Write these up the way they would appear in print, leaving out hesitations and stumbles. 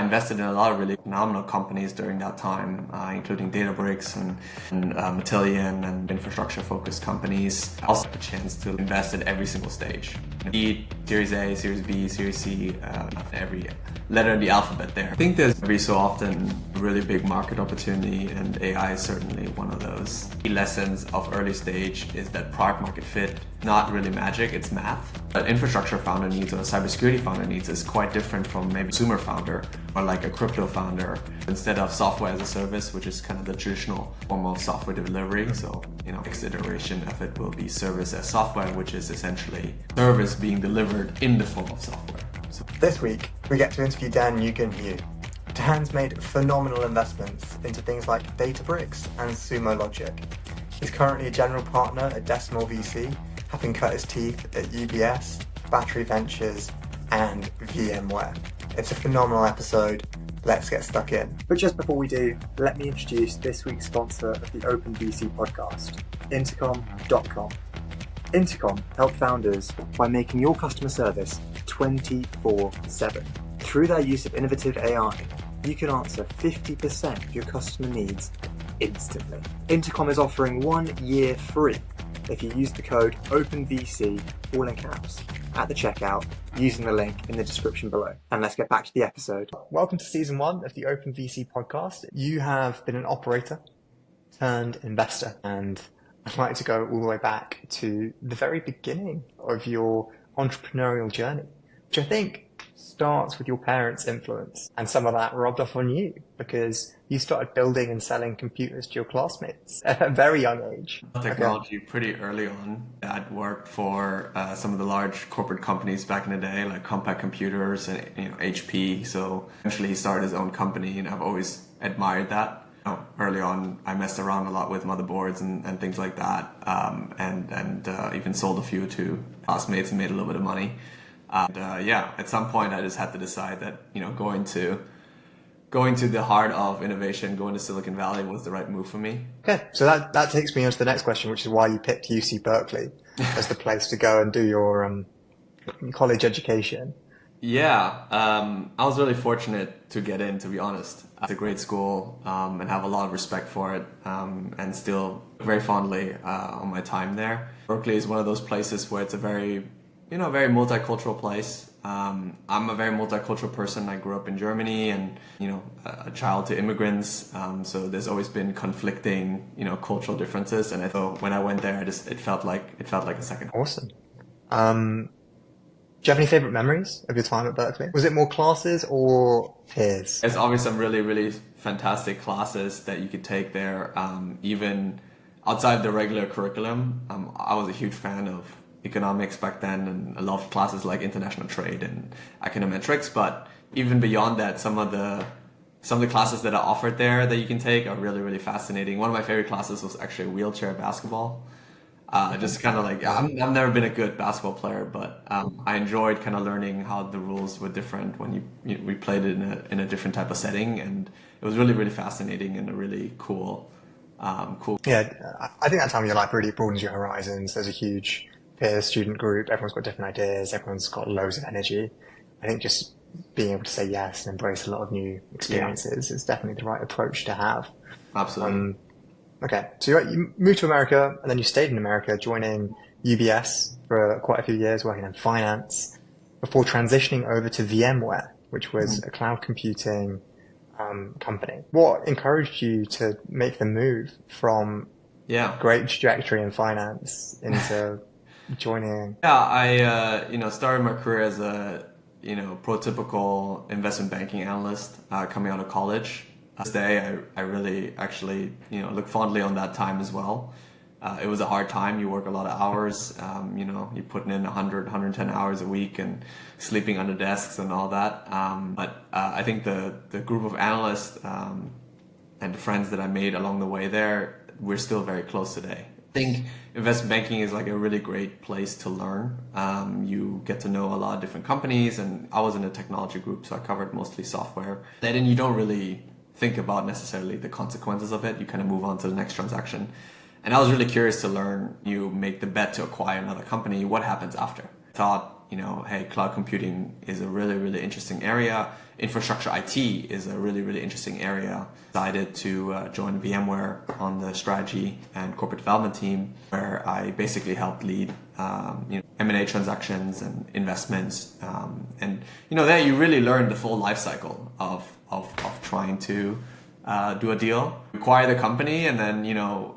invested in a lot of really phenomenal companies during that time, including Databricks and Matillion and infrastructure-focused companies. I also had the chance to invest at every single stage. Series A, Series B, Series C, every letter in the alphabet there. I think there's every so often a really big market opportunity, and AI is certainly one of those. The lessons of early stage is that product market fit, not really magic, it's math. But infrastructure founder needs or cybersecurity founder needs is quite different from maybe a consumer founder or like a crypto founder. Instead of software as a service, which is kind of the traditional form of software delivery. So, next iteration of it will be service as software, which is essentially service being delivered in the form of software. So this week, we get to interview Dan Nguyen-Huu. Dan's made phenomenal investments into things like Databricks and Sumo Logic. He's currently a general partner at Decibel VC, having cut his teeth at UBS, Battery Ventures, and VMware. It's a phenomenal episode. Let's get stuck in. But just before we do, let me introduce this week's sponsor of the OpenVC Podcast, Intercom.com. Intercom help founders by making your customer service 24/7. Through their use of innovative AI, you can answer 50% of your customer needs instantly. Intercom is offering 1 year free if you use the code OpenVC, all in caps, at the checkout using the link in the description below. And let's get back to the episode. Welcome to season 1 of the OpenVC podcast. You have been an operator turned investor, and I'd like to go all the way back to the very beginning of your entrepreneurial journey, which I think starts with your parents' influence, and some of that rubbed off on you because you started building and selling computers to your classmates at a very young age. Technology pretty early on. I'd worked for some of the large corporate companies back in the day, like Compaq Computers and HP. So eventually he started his own company, and I've always admired that. Early on, I messed around a lot with motherboards and things like that, and even sold a few to classmates and made a little bit of money. At some point I just had to decide that, going to the heart of innovation, going to Silicon Valley was the right move for me. Okay, so that takes me on to the next question, which is why you picked UC Berkeley as the place to go and do your college education. Yeah, I was really fortunate to get in, to be honest. It's a great school and have a lot of respect for it, and still very fondly on my time there. Berkeley is one of those places where it's a very multicultural place. I'm a very multicultural person. I grew up in Germany and, a child to immigrants. So there's always been conflicting, cultural differences. And I thought when I went there, it felt like a second. Awesome. Do you have any favorite memories of your time at Berkeley? Was it more classes or peers? There's always some really, really fantastic classes that you could take there. Even outside the regular curriculum, I was a huge fan of economics back then, and I loved classes like international trade and econometrics. But even beyond that, some of the classes that are offered there that you can take are really, really fascinating. One of my favorite classes was actually wheelchair basketball. Just kind of like, I've never been a good basketball player, but I enjoyed kind of learning how the rules were different when we played it in a different type of setting, and it was really, really fascinating and a really cool. Yeah, I think that time of your life really broadens your horizons. There's a huge peer student group. Everyone's got different ideas. Everyone's got loads of energy. I think just being able to say yes and embrace a lot of new experiences is definitely the right approach to have. Absolutely. Okay, so you moved to America, and then you stayed in America, joining UBS for quite a few years, working in finance, before transitioning over to VMware, which was a cloud computing company. What encouraged you to make the move from great trajectory in finance into joining? Yeah, I started my career as a prototypical investment banking analyst coming out of college. This day, I really actually look fondly on that time as well. It was a hard time. You work a lot of hours. You're putting in 100, 110 hours a week and sleeping under desks and all that. But I think the group of analysts and the friends that I made along the way there, we're still very close today. I think investment banking is like a really great place to learn. You get to know a lot of different companies, and I was in a technology group, so I covered mostly software. Then you don't really think about necessarily the consequences of it. You kind of move on to the next transaction. And I was really curious to learn, you make the bet to acquire another company, what happens after? I thought hey, cloud computing is a really, really interesting area. Infrastructure IT is a really, really interesting area. Decided to join VMware on the strategy and corporate development team, where I basically helped lead M&A transactions and investments. And there you really learn the full life cycle of trying to do a deal, acquire the company, and then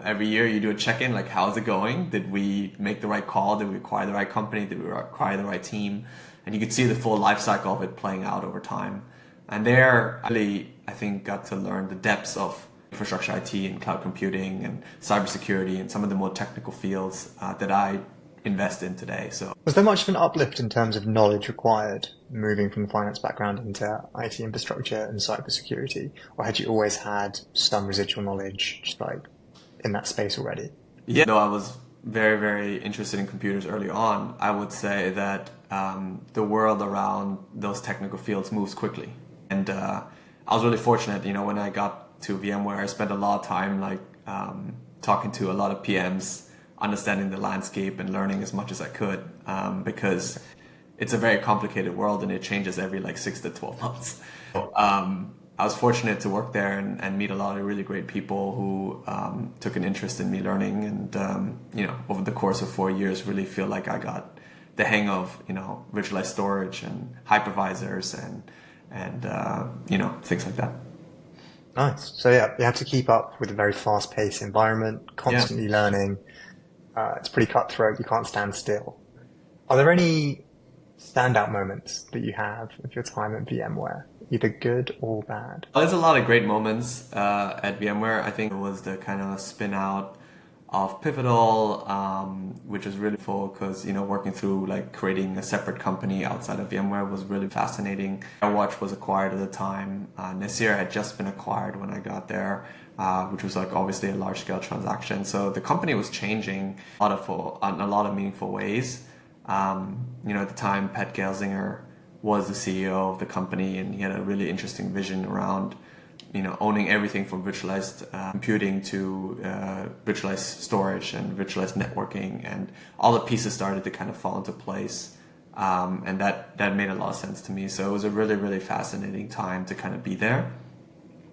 every year you do a check-in, like how's it going? Did we make the right call? Did we acquire the right company? Did we acquire the right team? And you could see the full life cycle of it playing out over time. And there, I think, got to learn the depths of infrastructure IT and cloud computing and cybersecurity and some of the more technical fields that I invest in today. So, was there much of an uplift in terms of knowledge required moving from the finance background into IT infrastructure and cybersecurity, or had you always had some residual knowledge just like in that space already? Yeah, though I was very, very interested in computers early on, I would say that the world around those technical fields moves quickly. And I was really fortunate, when I got to VMware, I spent a lot of time talking to a lot of PMs, understanding the landscape and learning as much as I could, because it's a very complicated world and it changes every 6 to 12 months. I was fortunate to work there and meet a lot of really great people who took an interest in me learning, and over the course of 4 years really feel like I got the hang of virtualized storage and hypervisors and things like that. Nice. So yeah, you have to keep up with a very fast-paced environment, constantly learning. It's pretty cutthroat. You can't stand still. Are there any standout moments that you have of your time at VMware, either good or bad? There's a lot of great moments at VMware. I think it was the kind of spin out of Pivotal, which was really cool because, working through creating a separate company outside of VMware was really fascinating. Watch was acquired at the time. Nasir had just been acquired when I got there, which was obviously a large scale transaction. So the company was changing in a lot of meaningful ways. At the time, Pat Gelsinger was the CEO of the company, and he had a really interesting vision around owning everything from virtualized computing to virtualized storage and virtualized networking, and all the pieces started to kind of fall into place. And that made a lot of sense to me. So it was a really, really fascinating time to kind of be there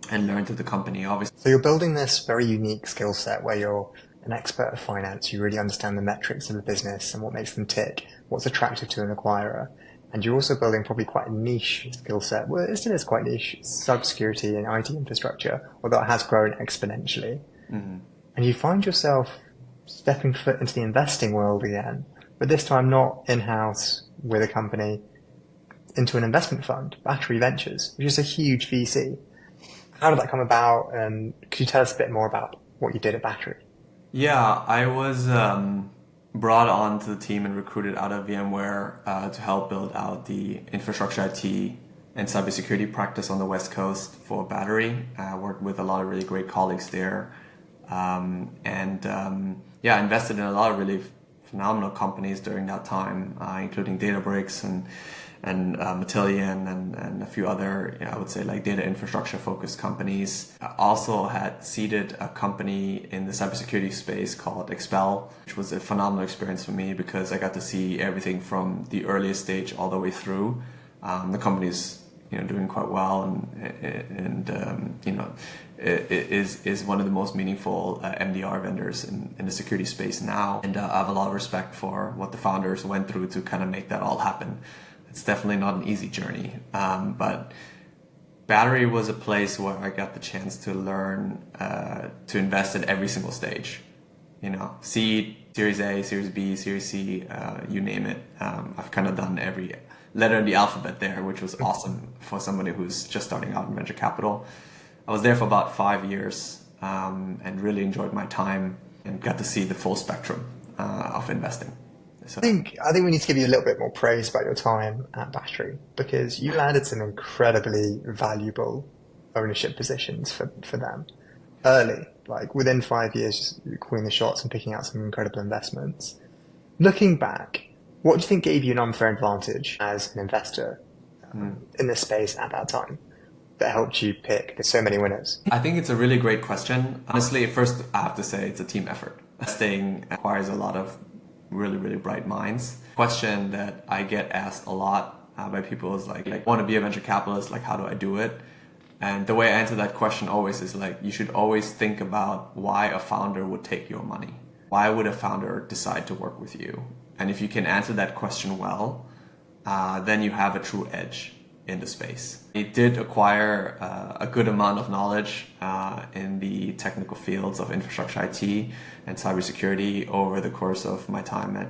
and learn through the company, obviously. So you're building this very unique skill set where you're an expert of finance. You really understand the metrics of the business and what makes them tick, what's attractive to an acquirer. And you're also building probably quite a niche skill set. Well, it still is quite niche, cybersecurity and IT infrastructure, although it has grown exponentially. Mm-hmm. And you find yourself stepping foot into the investing world again, but this time not in-house with a company, into an investment fund, Battery Ventures, which is a huge VC. How did that come about? And could you tell us a bit more about what you did at Battery? Yeah, I was brought on to the team and recruited out of VMware to help build out the infrastructure IT and cybersecurity practice on the West Coast for Battery. I worked with a lot of really great colleagues there. I invested in a lot of really phenomenal companies during that time, including Databricks and Matillion and a few other, I would say data infrastructure focused companies. I also had seeded a company in the cybersecurity space called Expel, which was a phenomenal experience for me because I got to see everything from the earliest stage all the way through. The company's doing quite well and is one of the most meaningful MDR vendors in the security space now. And I have a lot of respect for what the founders went through to kind of make that all happen. It's definitely not an easy journey, but Battery was a place where I got the chance to learn to invest at every single stage. Seed, Series A, Series B, Series C, you name it. I've kind of done every letter in the alphabet there, which was awesome for somebody who's just starting out in venture capital. I was there for about 5 years and really enjoyed my time and got to see the full spectrum of investing. So. I think we need to give you a little bit more praise about your time at Battery because you landed some incredibly valuable ownership positions for them early, within 5 years, just calling the shots and picking out some incredible investments. Looking back, what do you think gave you an unfair advantage as an investor in this space at that time that helped you pick so many winners? I think it's a really great question. Honestly, first I have to say it's a team effort. Investing requires a lot of really, really bright minds. Question that I get asked a lot by people is like, want to be a venture capitalist, like how do I do it? And the way I answer that question always is like, you should always think about why a founder would take your money. Why would a founder decide to work with you? And if you can answer that question well, then you have a true edge in the space. It did acquire a good amount of knowledge in the technical fields of infrastructure IT and cybersecurity over the course of my time at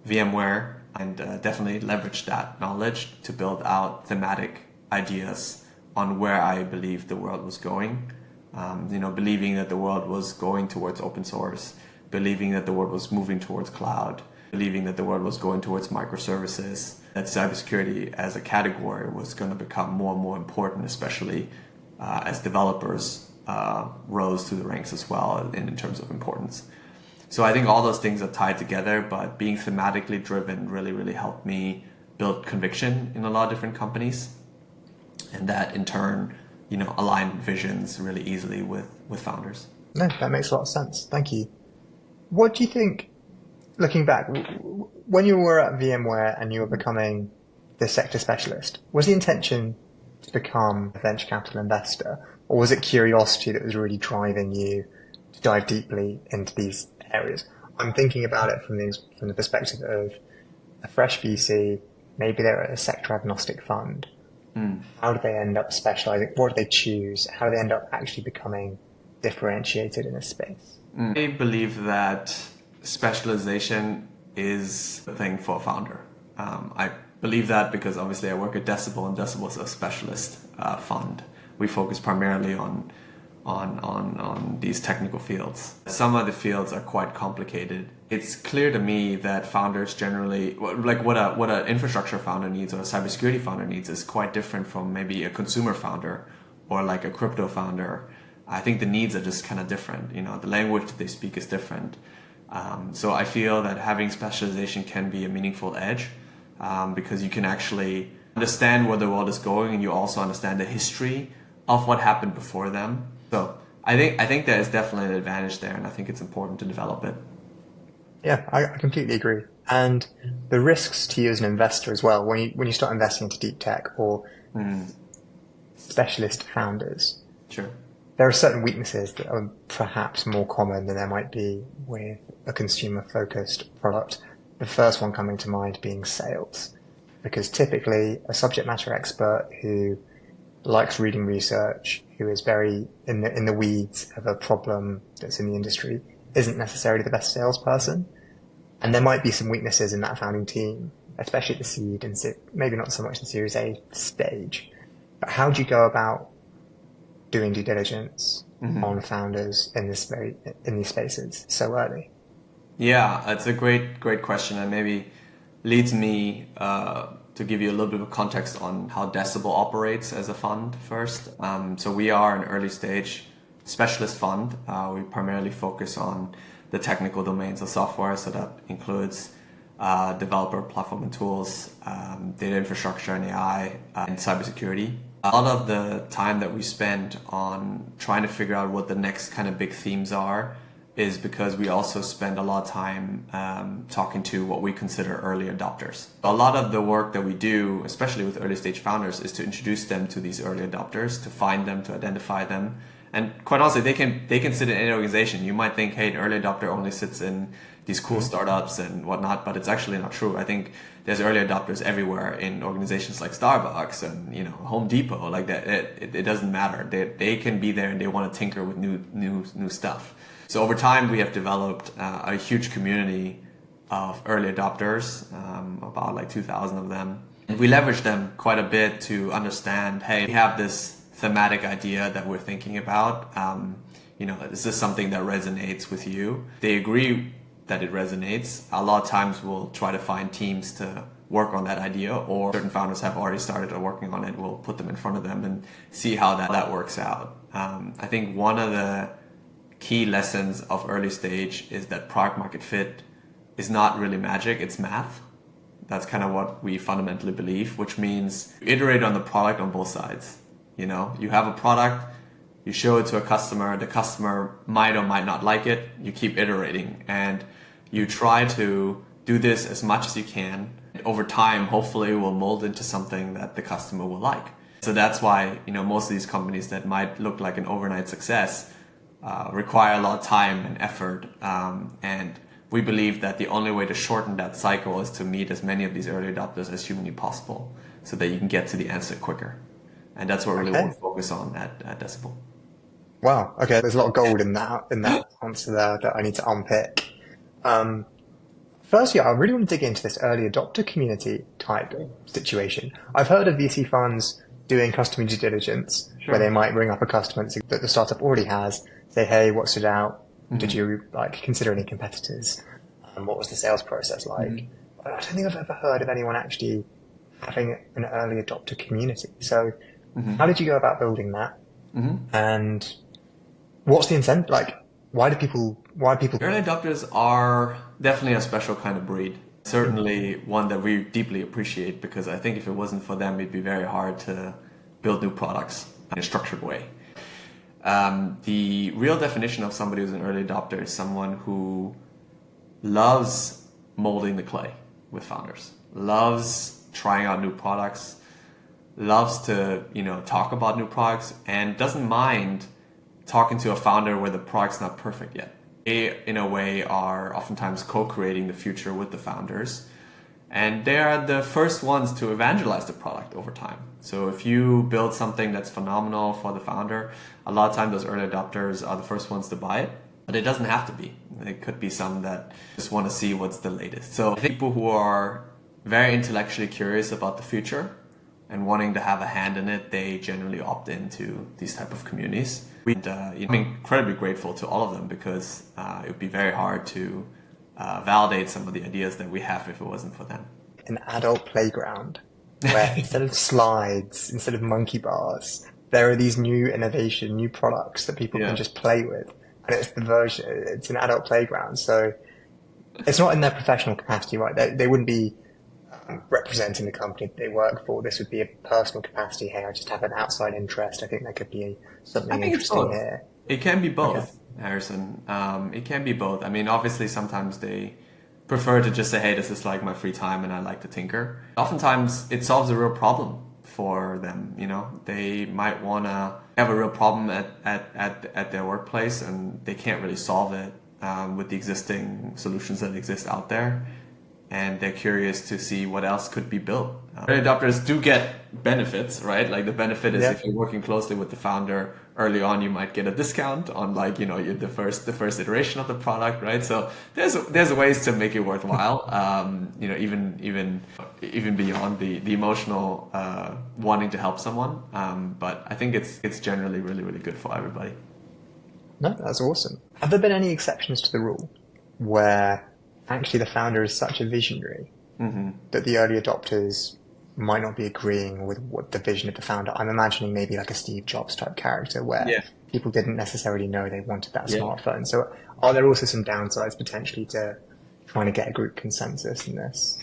VMware, and definitely leveraged that knowledge to build out thematic ideas on where I believed the world was going. Believing that the world was going towards open source, believing that the world was moving towards cloud, believing that the world was going towards microservices, that cybersecurity as a category was going to become more and more important, especially as developers rose through the ranks as well in terms of importance. So I think all those things are tied together, but being thematically driven really, really helped me build conviction in a lot of different companies. And that in turn, aligned visions really easily with founders. No, that makes a lot of sense. Thank you. What do you think, looking back, when you were at VMware and you were becoming the sector specialist, was the intention to become a venture capital investor, or was it curiosity that was really driving you to dive deeply into these areas? I'm thinking about it from the perspective of a fresh VC, maybe they're a sector agnostic fund. How do they end up specializing? What do they choose? How do they end up actually becoming differentiated in a space? I believe that specialization is the thing for a founder. I believe that because obviously I work at Decibel, and Decibel is a specialist fund. We focus primarily on these technical fields. Some of the fields are quite complicated. It's clear to me that founders generally, like what an infrastructure founder needs or a cybersecurity founder needs is quite different from maybe a consumer founder or like a crypto founder. I think the needs are just kind of different. The language that they speak is different. So I feel that having specialization can be a meaningful edge because you can actually understand where the world is going, and you also understand the history of what happened before them. So I think there is definitely an advantage there, and I think it's important to develop it. Yeah, I completely agree. And the risks to you as an investor as well, when you start investing into deep tech or specialist founders, sure, there are certain weaknesses that are perhaps more common than there might be with a consumer-focused product. The first one coming to mind being sales, because typically a subject matter expert who likes reading research, who is very in the weeds of a problem that's in the industry, isn't necessarily the best salesperson. And there might be some weaknesses in that founding team, especially at the seed and maybe not so much the Series A stage. But how do you go about doing due diligence on founders in these spaces so early? Yeah, it's a great question, and maybe leads me to give you a little bit of context on how Decibel operates as a fund first. So we are an early stage specialist fund. We primarily focus on the technical domains of software, so that includes developer platform and tools, data infrastructure and AI, and cybersecurity. A lot of the time that we spend on trying to figure out what the next kind of big themes are is because we also spend a lot of time talking to what we consider early adopters. A lot of the work that we do, especially with early stage founders, is to introduce them to these early adopters, to find them, to identify them. And quite honestly, they can sit in any organization. You might think, hey, an early adopter only sits in these cool startups and whatnot, but it's actually not true. I think there's early adopters everywhere in organizations like Starbucks and Home Depot. Like that, it doesn't matter. They can be there and they want to tinker with new stuff. So over time, we have developed a huge community of early adopters, about like 2,000 of them. And we leverage them quite a bit to understand, hey, we have this thematic idea that we're thinking about. Is this something that resonates with you? They agree that it resonates. A lot of times we'll try to find teams to work on that idea, or certain founders have already started working on it. We'll put them in front of them and see how that works out. I think one of the key lessons of early stage is that product market fit is not really magic, it's math. That's kind of what we fundamentally believe, which means you iterate on the product on both sides. You have a product, you show it to a customer, the customer might or might not like it, you keep iterating, and you try to do this as much as you can. Over time, hopefully, it will mold into something that the customer will like. So that's why, most of these companies that might look like an overnight success require a lot of time and effort. And we believe that the only way to shorten that cycle is to meet as many of these early adopters as humanly possible so that you can get to the answer quicker. And that's what we really want to focus on at Decibel. Wow. Okay. There's a lot of gold in that answer there that I need to unpick. Firstly, I really want to dig into this early adopter community type situation. I've heard of VC funds doing customer due diligence, where they might ring up a customer that the startup already has, say, hey, what stood out? Did you consider any competitors? What was the sales process like? I don't think I've ever heard of anyone actually having an early adopter community. So how did you go about building that? And what's the incentive? Why do people? Early adopters are definitely a special kind of breed. Certainly one that we deeply appreciate, because I think if it wasn't for them, it'd be very hard to build new products in a structured way. The real definition of somebody who's an early adopter is someone who loves molding the clay with founders, loves trying out new products, loves to talk about new products, and doesn't mind talking to a founder where the product's not perfect yet. They, in a way, are oftentimes co-creating the future with the founders. And they are the first ones to evangelize the product over time. So if you build something that's phenomenal for the founder, a lot of times those early adopters are the first ones to buy it. But it doesn't have to be. It could be some that just want to see what's the latest. So I think people who are very intellectually curious about the future and wanting to have a hand in it, they generally opt into these type of communities. I'm incredibly grateful to all of them, because it would be very hard to validate some of the ideas that we have if it wasn't for them. An adult playground where instead of slides, instead of monkey bars, there are these new products that people can just play with. And it's an adult playground. So it's not in their professional capacity, right? They wouldn't be representing the company that they work for. This would be a personal capacity. Hey, I just have an outside interest. I think there could be something interesting here. It can be both, Harrison. It can be both. I mean, obviously, sometimes they prefer to just say, hey, this is like my free time and I like to tinker. Oftentimes, it solves a real problem for them. They might want to have a real problem at their workplace, and they can't really solve it with the existing solutions that exist out there. And they're curious to see what else could be built. Early adopters do get benefits, right? Like the benefit is if you're working closely with the founder early on, you might get a discount on the first iteration of the product, right? So there's ways to make it worthwhile. Even beyond the emotional wanting to help someone. But I think it's generally really, really good for everybody. No, that's awesome. Have there been any exceptions to the rule where actually the founder is such a visionary that the early adopters might not be agreeing with what the vision of the founder? I'm imagining maybe like a Steve Jobs type character where people didn't necessarily know they wanted that smartphone. So are there also some downsides potentially to trying to get a group consensus in this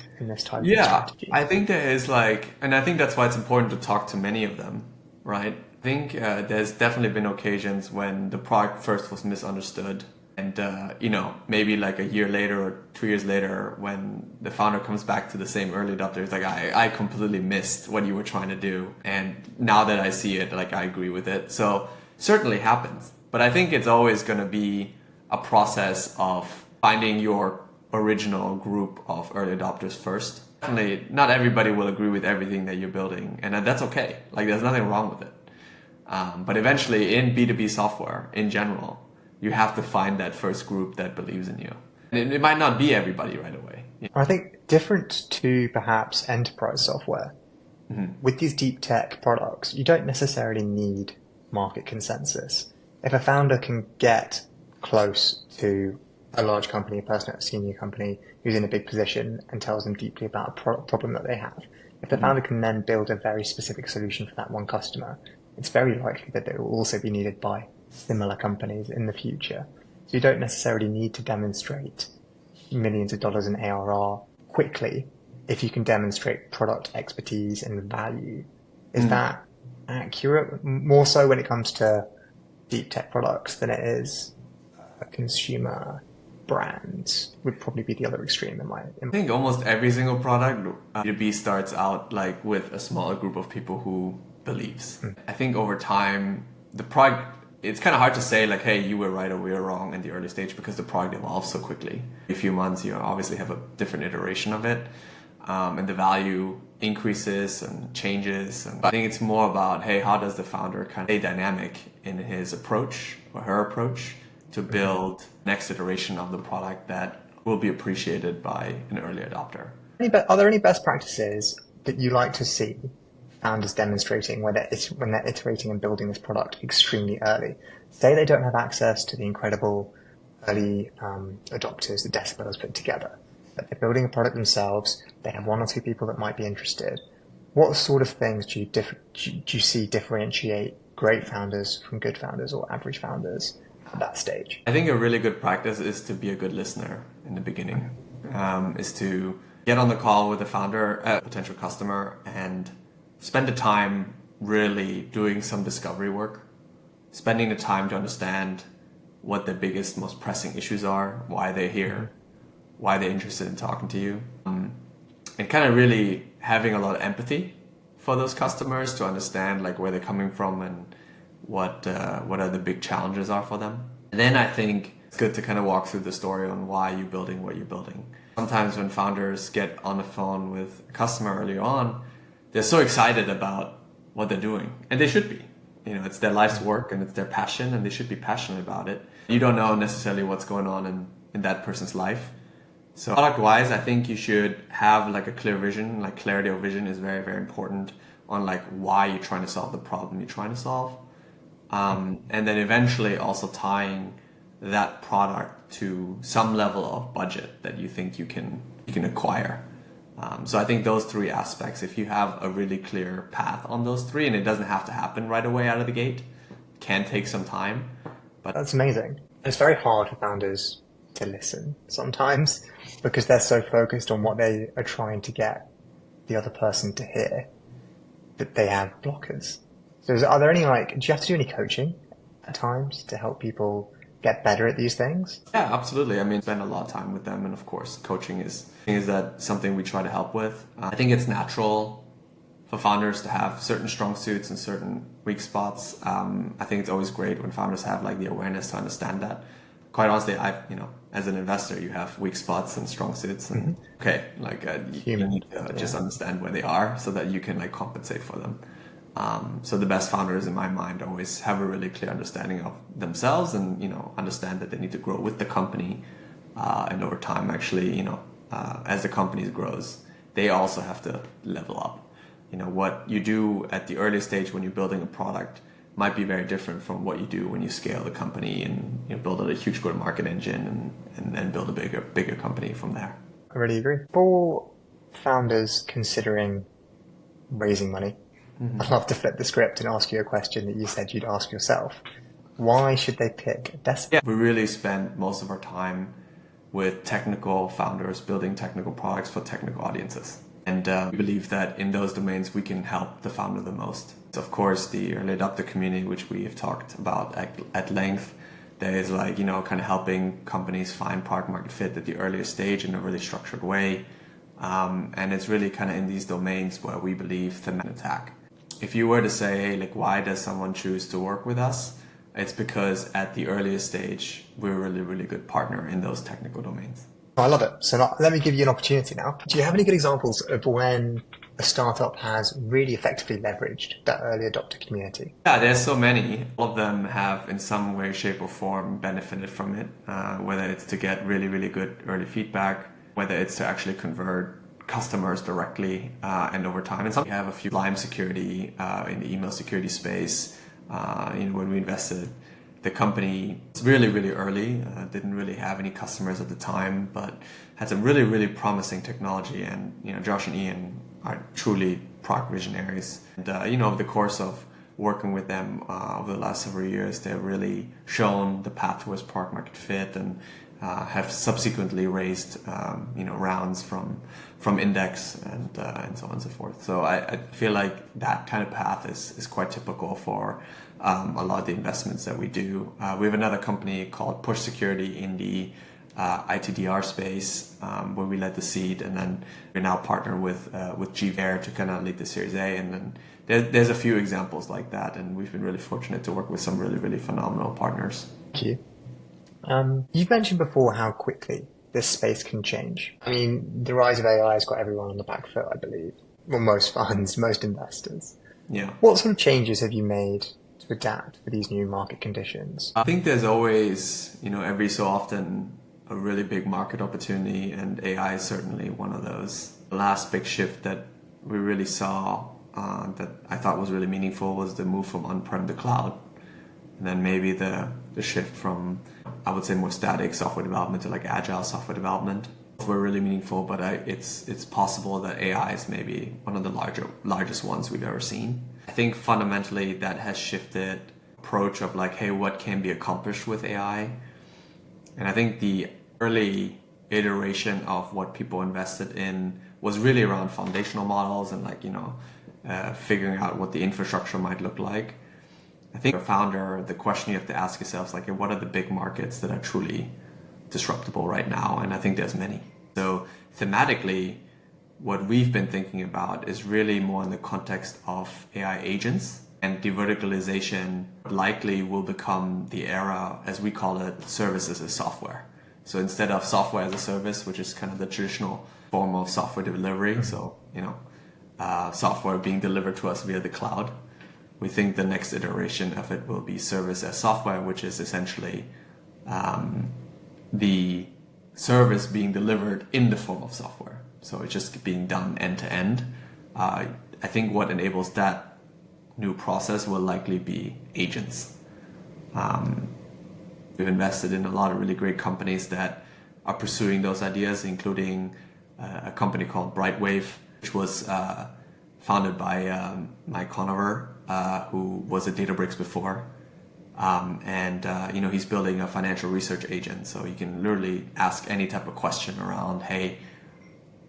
type of strategy? I think there is and I think that's why it's important to talk to many of them, right? I think there's definitely been occasions when the product first was misunderstood. And, maybe like a year later or 2 years later, when the founder comes back to the same early adopter, it's like, I completely missed what you were trying to do. And now that I see it, I agree with it. So certainly happens. But I think it's always going to be a process of finding your original group of early adopters first. Definitely not everybody will agree with everything that you're building. And that's okay. There's nothing wrong with it. But eventually in B2B software in general, you have to find that first group that believes in you. And it might not be everybody right away. I think different to perhaps enterprise software, with these deep tech products, you don't necessarily need market consensus. If a founder can get close to a large company, a person at a senior company who's in a big position and tells them deeply about a problem that they have, if the founder can then build a very specific solution for that one customer, it's very likely that it will also be needed by similar companies in the future. So you don't necessarily need to demonstrate millions of dollars in ARR quickly if you can demonstrate product expertise and value. Is that accurate? More so when it comes to deep tech products than it is consumer brands would probably be the other extreme I think almost every single product B2B starts out like with a smaller group of people who believes. I think over time, the product, it's kind of hard to say like, hey, you were right or we were wrong in the early stage because the product evolves so quickly. A few months, you obviously have a different iteration of it. And the value increases and changes. And I think it's more about, hey, how does the founder kind of stay dynamic in his approach or her approach to build next iteration of the product that will be appreciated by an early adopter. Are there any best practices that you like to see founders demonstrating when they're iterating and building this product extremely early? Say they don't have access to the incredible early adopters that Decibel has put together, but they're building a product themselves, they have one or two people that might be interested. What sort of things do you see differentiate great founders from good founders or average founders at that stage? I think a really good practice is to be a good listener in the beginning, is to get on the call with the founder, a potential customer, and spend the time really doing some discovery work, spending the time to understand what the biggest, most pressing issues are, why they're here, why they're interested in talking to you, and kind of really having a lot of empathy for those customers to understand like where they're coming from and what are the big challenges are for them. And then I think it's good to kind of walk through the story on why you're building what you're building. Sometimes when founders get on the phone with a customer early on, they're so excited about what they're doing, and they should be. You know, it's their life's work and it's their passion, and they should be passionate about it. You don't know necessarily what's going on in that person's life. So product-wise, I think you should have like a clear vision, like clarity of vision is very, very important on like why you're trying to solve the problem you're trying to solve. And then eventually also tying that product to some level of budget that you think you can acquire. So I think those three aspects, if you have a really clear path on those three, and it doesn't have to happen right away out of the gate, it can take some time. But that's amazing. It's very hard for founders to listen sometimes because they're so focused on what they are trying to get the other person to hear that they have blockers. So are there any do you have to do any coaching at times to help people get better at these things? Yeah, absolutely. I mean, spend a lot of time with them, and of course, coaching is that something we try to help with. I think it's natural for founders to have certain strong suits and certain weak spots. I think it's always great when founders have like the awareness to understand that. Quite honestly, as an investor, you have weak spots and strong suits, and you need to just understand where they are so that you can like compensate for them. So the best founders in my mind always have a really clear understanding of themselves and, understand that they need to grow with the company. And over time, actually, as the company grows, they also have to level up. What you do at the early stage when you're building a product might be very different from what you do when you scale the company and build a huge go-to-market engine and then build a bigger company from there. I really agree. For founders considering raising money, I'd love to flip the script and ask you a question that you said you'd ask yourself. Why should they pick Decibel? Yeah, we really spend most of our time with technical founders building technical products for technical audiences. And we believe that in those domains, we can help the founder the most. So of course, the early adopter community, which we have talked about at length, there is kind of helping companies find product market fit at the earliest stage in a really structured way. And it's really kind of in these domains where we believe thematic attack. If you were to say, why does someone choose to work with us? It's because at the earliest stage, we're a really, really good partner in those technical domains. I love it. So let me give you an opportunity now. Do you have any good examples of when a startup has really effectively leveraged that early adopter community? Yeah, there's so many. All of them have in some way, shape or form benefited from it, whether it's to get really, really good early feedback, whether it's to actually convert customers directly and over time. And some we have a few Lime security in the email security space. When we invested, the company was really, really early, didn't really have any customers at the time, but had some really, really promising technology. And, Josh and Ian are truly product visionaries. And, over the course of working with them over the last several years, they've really shown the path towards product market fit and have subsequently raised, rounds from Index and so on and so forth. So I feel like that kind of path is quite typical for a lot of the investments that we do. We have another company called Push Security in the ITDR space, where we led the seed, and then we're now partnered with VMware to kind of lead the Series A, and then there's a few examples like that, and we've been really fortunate to work with some really, really phenomenal partners. Thank you. You've mentioned before how quickly this space can change. I mean, the rise of AI has got everyone on the back foot, I believe. Well, most funds, most investors. Yeah. What sort of changes have you made to adapt for these new market conditions? I think there's always, every so often a really big market opportunity, and AI is certainly one of those. The last big shift that we really saw that I thought was really meaningful was the move from on-prem to cloud. And then maybe the shift from, I would say, more static software development to like agile software development were really meaningful, but it's possible that AI is maybe one of the largest ones we've ever seen. I think fundamentally that has shifted approach of like, hey, what can be accomplished with AI? And I think the early iteration of what people invested in was really around foundational models and like, figuring out what the infrastructure might look like. I think a founder, the question you have to ask yourself is like, what are the big markets that are truly disruptible right now? And I think there's many. So thematically, what we've been thinking about is really more in the context of AI agents, and deverticalization likely will become the era, as we call it, services as software. So instead of software as a service, which is kind of the traditional form of software delivery, so software being delivered to us via the cloud, we think the next iteration of it will be service as software, which is essentially the service being delivered in the form of software. So it's just being done end to end. I think what enables that new process will likely be agents. We've invested in a lot of really great companies that are pursuing those ideas, including a company called Brightwave, which was founded by Mike Conover, who was at Databricks before. He's building a financial research agent, so you can literally ask any type of question around, hey,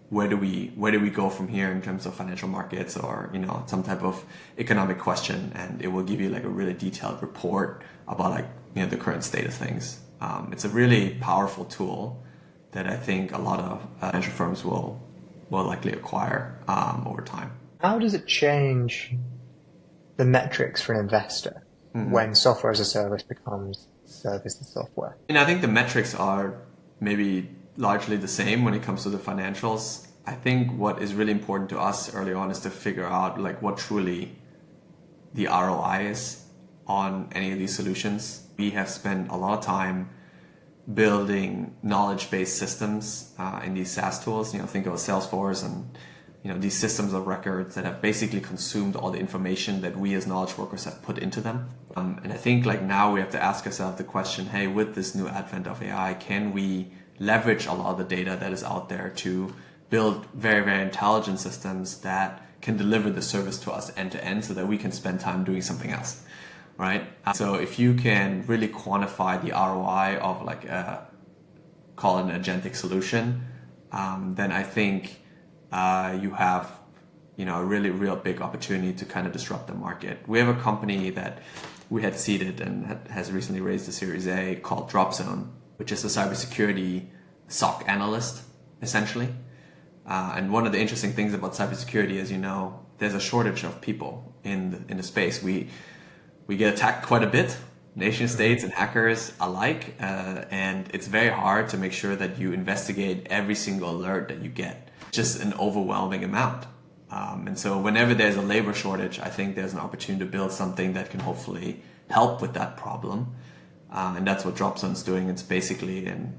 where do we go from here in terms of financial markets, or some type of economic question, and it will give you like a really detailed report about like the current state of things. It's a really powerful tool that I think a lot of financial firms will likely acquire over time. How does it change the metrics for an investor when software as a service becomes service as software? And I think the metrics are maybe largely the same when it comes to the financials. I think what is really important to us early on is to figure out like what truly the ROI is on any of these solutions. We have spent a lot of time building knowledge-based systems in these SaaS tools. Think of Salesforce and these systems of records that have basically consumed all the information that we as knowledge workers have put into them. And I think like now we have to ask ourselves the question, hey, with this new advent of AI, can we leverage a lot of the data that is out there to build very, very intelligent systems that can deliver the service to us end to end so that we can spend time doing something else, right? So if you can really quantify the ROI of like call it an agentic solution, then I think you have a really real big opportunity to kind of disrupt the market. We have a company that we had seeded and has recently raised a Series A called Dropzone, which is a cybersecurity SOC analyst, essentially. And one of the interesting things about cybersecurity is, there's a shortage of people in the space. We get attacked quite a bit, nation states and hackers alike, and it's very hard to make sure that you investigate every single alert that you get. Just an overwhelming amount. And so whenever there's a labor shortage, I think there's an opportunity to build something that can hopefully help with that problem. And that's what Dropzone's doing. It's basically an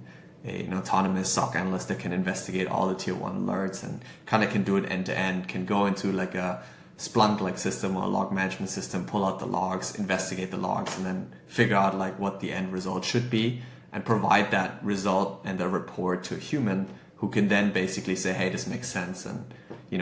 autonomous SOC analyst that can investigate all the tier 1 alerts and kind of can do it end to end, can go into like a Splunk-like system or a log management system, pull out the logs, investigate the logs, and then figure out like what the end result should be and provide that result and the report to a human who can then basically say, hey, this makes sense, and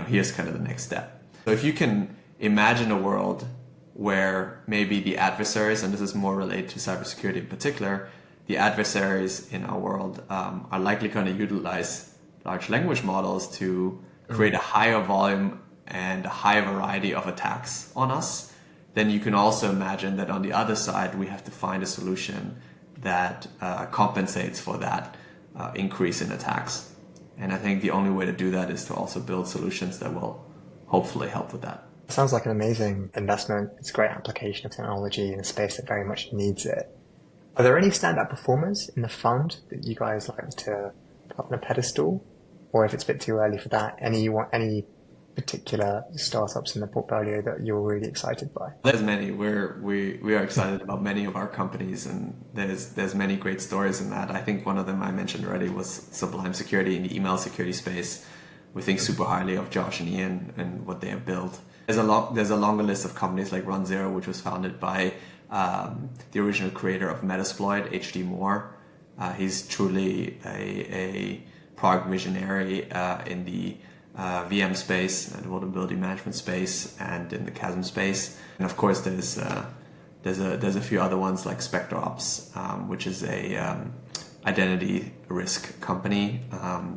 here's kind of the next step. So if you can imagine a world where maybe the adversaries, and this is more related to cybersecurity in particular, the adversaries in our world are likely going to utilize large language models to create a higher volume and a higher variety of attacks on us, then you can also imagine that on the other side, we have to find a solution that compensates for that increase in attacks. And I think the only way to do that is to also build solutions that will hopefully help with that. Sounds like an amazing investment. It's a great application of technology in a space that very much needs it. Are there any standout performers in the fund that you guys like to put on a pedestal? Or if it's a bit too early for that, any particular startups in the portfolio that you're really excited by? There's many. We are excited about many of our companies, and there's many great stories in that. I think one of them I mentioned already was Sublime Security in the email security space. We think super highly of Josh and Ian and what they have built. There's a longer list of companies like Run Zero, which was founded by the original creator of Metasploit, H.D. Moore. He's truly a product visionary in the VM space, the vulnerability management space, and in the Chasm space. And of course, there's a few other ones like SpectreOps, which is a identity risk company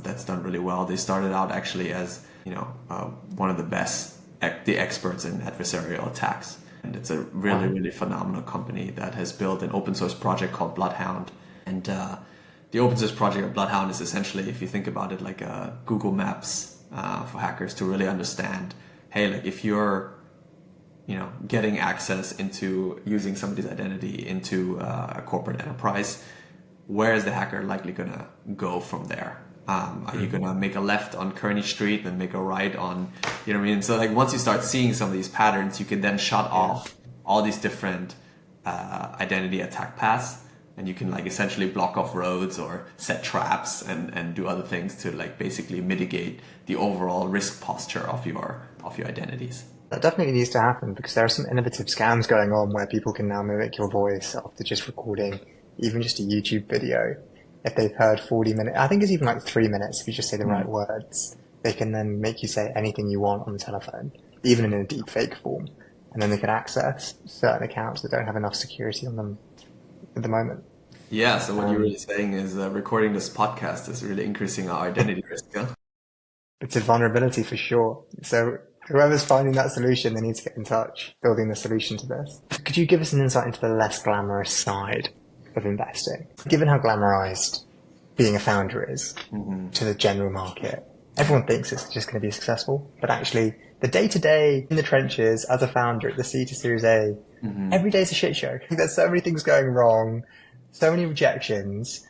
that's done really well. They started out actually as one of the experts in adversarial attacks, and it's a really phenomenal company that has built an open source project called Bloodhound. And the open source project of Bloodhound is essentially, if you think about it, like a Google Maps for hackers to really understand, hey, like if you're getting access into using somebody's identity into a corporate enterprise, where is the hacker likely gonna go from there? Are you gonna make a left on Kearney Street and make a right on, you know what I mean? So like once you start seeing some of these patterns, you can then shut off all these different identity attack paths, and you can like essentially block off roads or set traps and do other things to like basically mitigate the overall risk posture of your identities. That definitely needs to happen, because there are some innovative scams going on where people can now mimic your voice after just recording even just a YouTube video. If they've heard 40 minutes, I think it's even like 3 minutes if you just say the right words, they can then make you say anything you want on the telephone, even in a deep fake form. And then they can access certain accounts that don't have enough security on them at the moment. Yeah, so what you're really saying is recording this podcast is really increasing our identity risk, huh? It's a vulnerability for sure. So whoever's finding that solution, they need to get in touch, building the solution to this. Could you give us an insight into the less glamorous side of investing? Given how glamorized being a founder is to the general market, everyone thinks it's just going to be successful, but actually the day-to-day in the trenches as a founder at the C to Series A, every day's a shit show. There's so many things going wrong, so many rejections.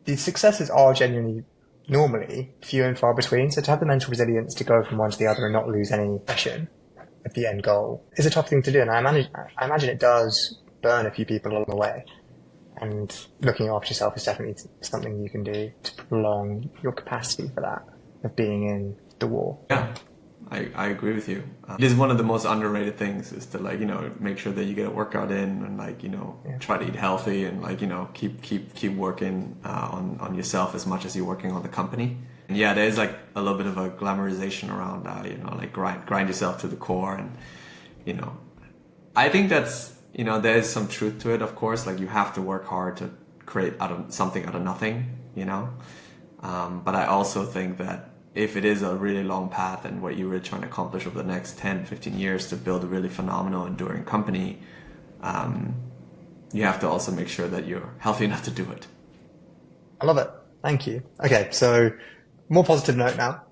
The successes are genuinely normally few and far between, so to have the mental resilience to go from one to the other and not lose any passion at the end goal is a tough thing to do, and I imagine it does burn a few people along the way. And looking after yourself is definitely something you can do to prolong your capacity for that, of being in the war. Yeah, I agree with you. It is one of the most underrated things, is to like, make sure that you get a workout in and like, try to eat healthy and like, keep working on yourself as much as you're working on the company. And yeah, there's like a little bit of a glamorization around, like grind yourself to the core. And, I think that's, there's some truth to it, of course. Like you have to work hard to create something out of nothing, but I also think that if it is a really long path and what you were trying to accomplish over the next 10, 15 years to build a really phenomenal, enduring company, you have to also make sure that you're healthy enough to do it. I love it. Thank you. Okay, so more positive note now.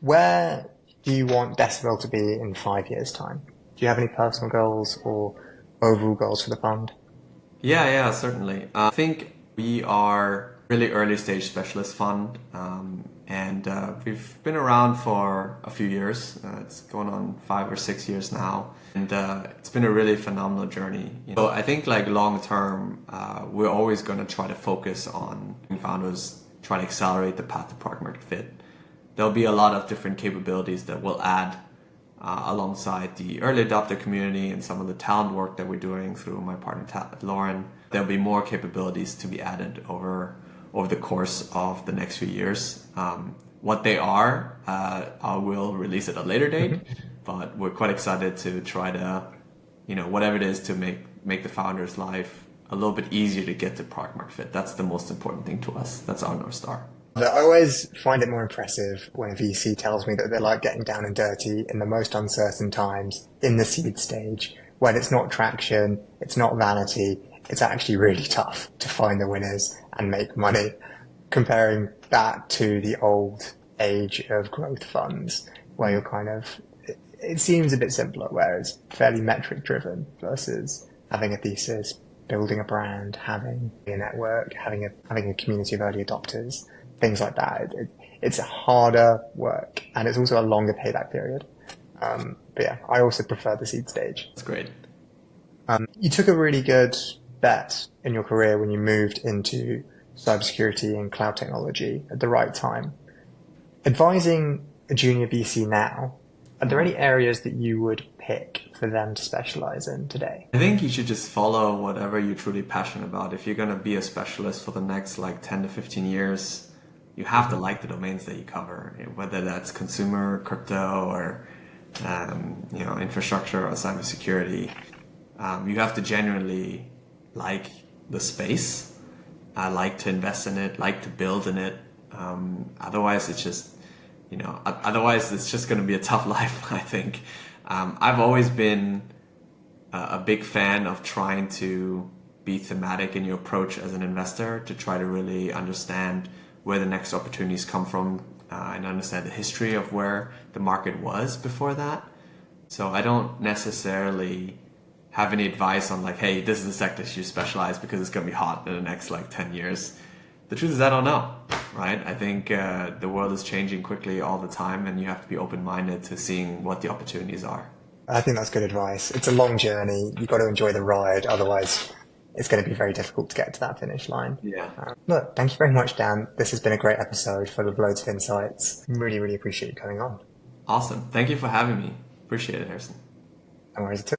Where do you want Decibel to be in 5 years' time? Do you have any personal goals or overall goals for the fund? Yeah, certainly. I think we are really early stage specialist fund, and we've been around for a few years. It's going on 5 or 6 years now, and it's been a really phenomenal journey. So I think like long term, we're always going to try to focus on founders, try to accelerate the path to product market fit. There'll be a lot of different capabilities that we'll add alongside the early adopter community and some of the talent work that we're doing through my partner Lauren. There'll be more capabilities to be added over the course of the next few years. What they are, I will release at a later date, but we're quite excited to try to, whatever it is to make the founder's life a little bit easier to get to product market fit. That's the most important thing to us. That's our North Star. I always find it more impressive when a VC tells me that they like getting down and dirty in the most uncertain times, in the seed stage, when it's not traction, it's not vanity, it's actually really tough to find the winners and make money. comparing that to the old age of growth funds, where you're kind of, it seems a bit simpler, where it's fairly metric driven versus having a thesis, building a brand, having a network, having a community of early adopters, things like that. It's harder work, and it's also a longer payback period. But yeah, I also prefer the seed stage. That's great. You took a really good bet in your career when you moved into cybersecurity and cloud technology at the right time. Advising a junior VC now, are there any areas that you would pick for them to specialize in today? I think you should just follow whatever you're truly passionate about. If you're going to be a specialist for the next 10 to 15 years, you have to like the domains that you cover, whether that's consumer, crypto, or infrastructure or cybersecurity. You have to genuinely like the space, like to invest in it, like to build in it. Otherwise, it's just going to be a tough life, I think. I've always been a big fan of trying to be thematic in your approach as an investor, to try to really understand where the next opportunities come from and understand the history of where the market was before that. So I don't necessarily have any advice on hey, this is the sector you should specialize because it's going to be hot in the next 10 years. The truth is, I don't know, right? I think the world is changing quickly all the time, and you have to be open-minded to seeing what the opportunities are. I think that's good advice. It's a long journey. You've got to enjoy the ride. Otherwise, it's going to be very difficult to get to that finish line. Yeah. Look, thank you very much, Dan. This has been a great episode full of loads of insights. Really, really appreciate you coming on. Awesome. Thank you for having me. Appreciate it, Harrison. No worries at all.